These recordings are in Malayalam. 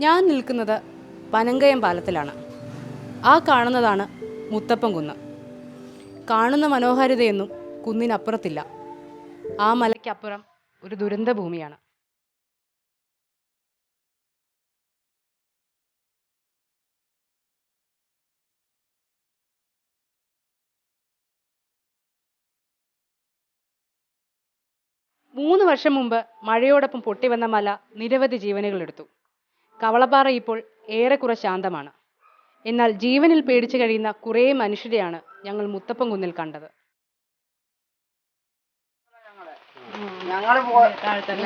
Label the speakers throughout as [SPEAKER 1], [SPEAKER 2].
[SPEAKER 1] ഞാൻ നിൽക്കുന്നത് പനങ്കയം പാലത്തിലാണ്. ആ കാണുന്നതാണ് മുത്തപ്പൻ കുന്ന്. കാണുന്ന മനോഹാരിതയൊന്നും കുന്നിനപ്പുറത്തില്ല. ആ മലയ്ക്കപ്പുറം ഒരു ദുരന്ത ഭൂമിയാണ്. മൂന്ന് വർഷം മുമ്പ് മഴയോടൊപ്പം പൊട്ടിവന്ന മല നിരവധി ജീവനുകളെടുത്തു. കവളപ്പാറ ഇപ്പോൾ ഏറെക്കുറെ ശാന്തമാണ്. എന്നാൽ ജീവനിൽ പേടിച്ചു കഴിയുന്ന കുറേ മനുഷ്യരെയാണ് ഞങ്ങൾ മുത്തപ്പൻ കുന്നിൽ കണ്ടത്.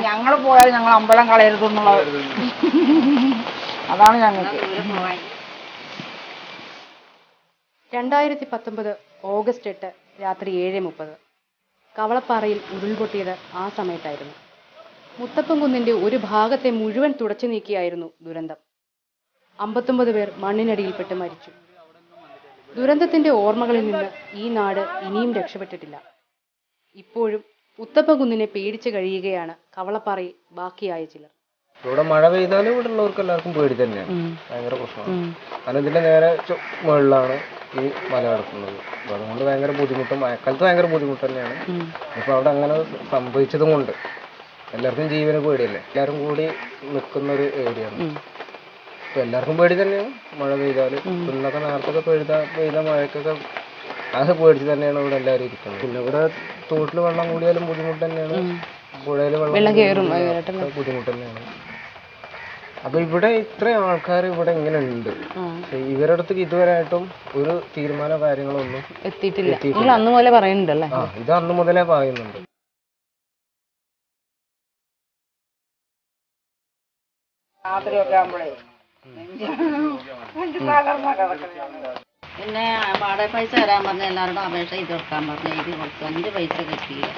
[SPEAKER 2] ഞങ്ങൾ പോയാൽ ഞങ്ങൾ അമ്പലം കളയരുതെന്നുള്ള അതാണ് ഞങ്ങൾക്ക്.
[SPEAKER 1] 2019 ഓഗസ്റ്റ് 8 രാത്രി 7:30 കവളപ്പാറയിൽ ഉരുൾപൊട്ടിയത് ആ സമയത്തായിരുന്നു. മുത്തപ്പൻ കുന്നിന്റെ ഒരു ഭാഗത്തെ മുഴുവൻ തുടച്ചു നീക്കിയായിരുന്നു ദുരന്തം. 59 പേർ മണ്ണിനടിയിൽപ്പെട്ട് മരിച്ചു. ദുരന്തത്തിന്റെ ഓർമ്മകളിൽ നിന്ന് ഈ നാട് ഇനിയും രക്ഷപ്പെട്ടിട്ടില്ല. ഇപ്പോഴും മുത്തപ്പൻ കുന്നിനെ പേടിച്ചു കഴിയുകയാണ് കവളപ്പാറയിൽ ബാക്കിയായ ചിലർ.
[SPEAKER 3] ഇവിടെ മഴ പെയ്താലും ഇവിടെ ഉള്ളവർക്ക് എല്ലാവർക്കും പേടി തന്നെയാണ്. ഭയങ്കര പ്രശ്നമാണ്. കാരണം ഇതിന്റെ നേരെ മുകളിലാണ് ഈ മല കിടക്കുന്നത്. അപ്പൊ അതുകൊണ്ട് ഭയങ്കര ബുദ്ധിമുട്ടും, മഴക്കാലത്ത് ഭയങ്കര ബുദ്ധിമുട്ട് തന്നെയാണ്. ഇപ്പൊ അവിടെ അങ്ങനെ സംഭവിച്ചതും കൊണ്ട് എല്ലാവർക്കും ജീവന് പേടിയല്ലേ, എല്ലാവരും കൂടി നിൽക്കുന്ന ഒരു ഏരിയ ആണ്. ഇപ്പൊ എല്ലാവർക്കും പേടി തന്നെയാണ്. മഴ പെയ്താല് ഇന്നൊക്കെ നേരത്തൊക്കെ പെയ്ത മഴക്കൊക്കെ അത് പേടിച്ച് തന്നെയാണ് ഇവിടെ എല്ലാവരും ഇരിക്കുന്നത്. പിന്നെ ഇവിടെ തോട്ടിൽ വെള്ളം കൂടിയാലും ബുദ്ധിമുട്ട് തന്നെയാണ്, പുഴയിൽ വെള്ളം കയറും ബുദ്ധിമുട്ട് തന്നെയാണ്. അപ്പൊ ഇവിടെ ഇത്രയും ആൾക്കാർ ഇവിടെ ഇങ്ങനെ ഉണ്ട്. ഇവരുടെ അടുത്തേക്ക് ഇതുവരെയായിട്ടും ഒരു തീരുമാന കാര്യങ്ങളൊന്നും എത്തിയിട്ടില്ല. ഇത് അന്ന് മുതലേ പറയുന്നുണ്ട്.
[SPEAKER 2] പിന്നെ വാടക പൈസ തരാൻ പറഞ്ഞ എല്ലാവരോടും അപേക്ഷ ചെയ്ത് കൊടുക്കാൻ പറഞ്ഞു. എഴുതി കൊടുത്തു. 5 പൈസ കിട്ടിയില്ല.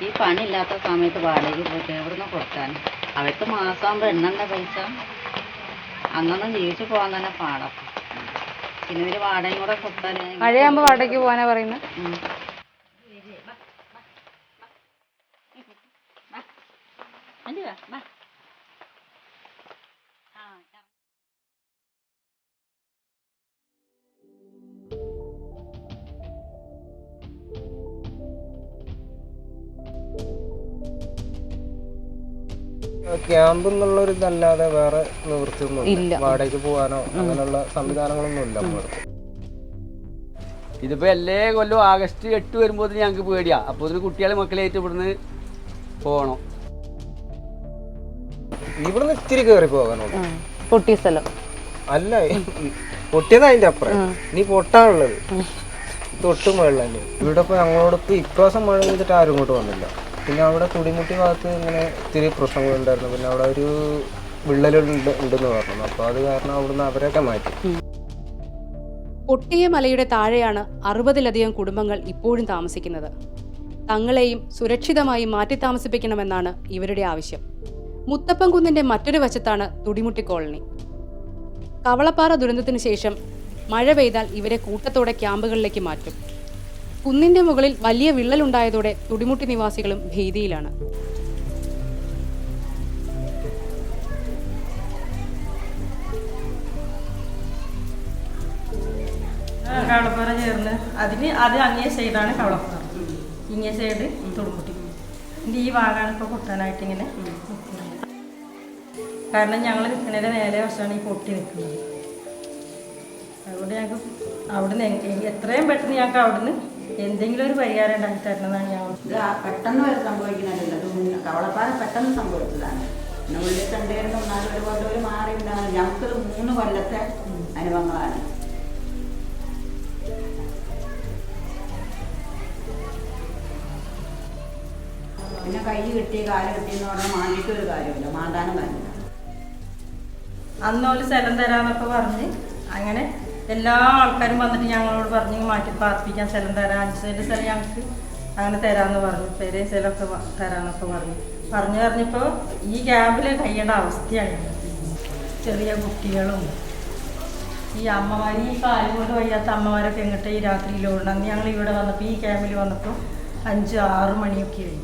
[SPEAKER 2] ഈ പണിയില്ലാത്ത സമയത്ത് വാടകയ്ക്ക് പോയിട്ട് എവിടുന്ന് കൊടുക്കാൻ? അവർക്ക് മാസമാകുമ്പോൾ എണ്ണൻ്റെ പൈസ അന്നൊന്നും ജീവിച്ചു പോകാൻ തന്നെ പാടാം. പിന്നെ ഇതിൽ വാടകയും കൂടെ കൊടുത്താൽ
[SPEAKER 1] മഴയാകുമ്പോൾ വാടകയ്ക്ക് പോകാനാ പറയുന്നത്.
[SPEAKER 3] ക്യാമ്പ് എന്നുള്ളൊരു ഇതല്ലാതെ വേറെ നിവൃത്തിയൊന്നും ഇല്ല. വാടകയ്ക്ക് പോകാനോ അങ്ങനെയുള്ള സംവിധാനങ്ങളൊന്നും ഇല്ല നമ്മൾക്ക്.
[SPEAKER 4] ഇതിപ്പോ എല്ലാ കൊല്ലം ആഗസ്റ്റ് 8 വരുമ്പോൾ ഞങ്ങൾക്ക് പേടിയാ. അപ്പൊ ഇതിന് കുട്ടികളെ മക്കളായിട്ട് ഇവിടുന്ന് പോകണം.
[SPEAKER 3] ഇവിടുന്ന് ഇത്തിരി കയറി പോകാനുള്ളൂ.
[SPEAKER 1] പൊട്ടിയ സ്ഥലം
[SPEAKER 3] അല്ല, പൊട്ടിയത് അതിന്റെ അപ്പുറം. നീ പൊട്ടാനുള്ളത് തൊട്ട് മുകളിൽ തന്നെ. ഇവിടെ ഇപ്പൊ ഞങ്ങളോടൊപ്പം ഇപ്രാവശ്യം മഴ പെയ്തിട്ട് ആരും ഇങ്ങോട്ട് വന്നില്ല. പിന്നെ അവിടെ തുടിമുട്ടി ഭാഗത്ത് ഇങ്ങനെ ഇത്തിരി പ്രശ്നങ്ങളുണ്ടായിരുന്നു. പിന്നെ അവിടെ ഒരു വിള്ളലുണ്ടെന്ന് പറഞ്ഞു. അപ്പൊ അത് കാരണം അവിടുന്ന് അവരൊക്കെ മാറ്റി.
[SPEAKER 1] പൊട്ടിയ മലയുടെ താഴെയാണ് 60-ലധികം കുടുംബങ്ങൾ ഇപ്പോഴും താമസിക്കുന്നത്. തങ്ങളെയും സുരക്ഷിതമായി മാറ്റി താമസിപ്പിക്കണമെന്നാണ് ഇവരുടെ ആവശ്യം. മുത്തപ്പൻ കുന്നിന്റെ മറ്റൊരു വശത്താണ് തുടിമുട്ടി കോളനി. കവളപ്പാറ ദുരന്തത്തിന് ശേഷം മഴ പെയ്താൽ ഇവരെ കൂട്ടത്തോടെ ക്യാമ്പുകളിലേക്ക് മാറ്റും. കുന്നിന്റെ മുകളിൽ വലിയ വിള്ളലുണ്ടായതോടെ തുടിമുട്ടി നിവാസികളും ഭീതിയിലാണ്.
[SPEAKER 5] കവളപ്പാറ ചേർന്ന് അത് അങ്ങേ സൈഡാണ് കവളപ്പാറ, ഇങ്ങേ സൈഡ് തുടുമുട്ടി. ഈ ഭാഗമാണ് ഇപ്പോൾ പൊട്ടാനായിട്ട് ഇങ്ങനെ നിൽക്കുന്നത്. കാരണം ഞങ്ങൾ നിൽക്കുന്നതിൻ്റെ നേരെ വശമാണ് ഈ പൊട്ടി നിൽക്കുന്നത്. അതുകൊണ്ട് ഞങ്ങൾക്ക് അവിടുന്ന് എത്രയും പെട്ടെന്ന് ഞങ്ങൾക്ക് അവിടുന്ന് എന്തെങ്കിലും ഒരു പരിഹാരം ഉണ്ടാക്കി തരണമെന്നാണ് ഞങ്ങൾ.
[SPEAKER 2] പെട്ടെന്ന് വരെ സംഭവിക്കുന്നില്ല. കവളപ്പാറ പെട്ടെന്ന് സംഭവിച്ചതാണ്. പിന്നെ ഉള്ളിൽ കണ്ടേരുന്ന 4 കൊല്ലം മാറി ഉണ്ടാകും. ഞങ്ങൾക്ക് 3 കൊല്ലത്തെ അനുഭവങ്ങളാണ്. പിന്നെ കൈ കിട്ടി കാല് കിട്ടിയെന്ന് പറഞ്ഞാൽ മാണ്ടിട്ടൊരു കാര്യമില്ല, മാണ്ടാനും കാര്യമില്ല.
[SPEAKER 5] അന്നോല് സ്ഥലം തരാമെന്നൊക്കെ പറഞ്ഞ് അങ്ങനെ എല്ലാ ആൾക്കാരും വന്നിട്ട് ഞങ്ങളോട് പറഞ്ഞ് മാറ്റി പാർപ്പിക്കാൻ സ്ഥലം തരാം, 5 സെന്റ് സ്ഥലം ഞങ്ങൾക്ക് അങ്ങനെ തരാമെന്ന് പറഞ്ഞു. പേരെ സ്ഥലമൊക്കെ തരാമെന്നൊക്കെ പറഞ്ഞപ്പോൾ ഈ ക്യാമ്പിൽ കഴിയേണ്ട അവസ്ഥയാണ്. ചെറിയ കുട്ടികളും ഈ അമ്മമാർ, ഈ കാലം കൊണ്ട് വയ്യാത്ത അമ്മമാരൊക്കെ എങ്ങോട്ട് ഈ രാത്രിയിൽ ഓടണം. ഞങ്ങൾ ഇവിടെ വന്നപ്പോൾ ഈ ക്യാമ്പിൽ വന്നപ്പോൾ 5-6 മണിയൊക്കെ ആയി.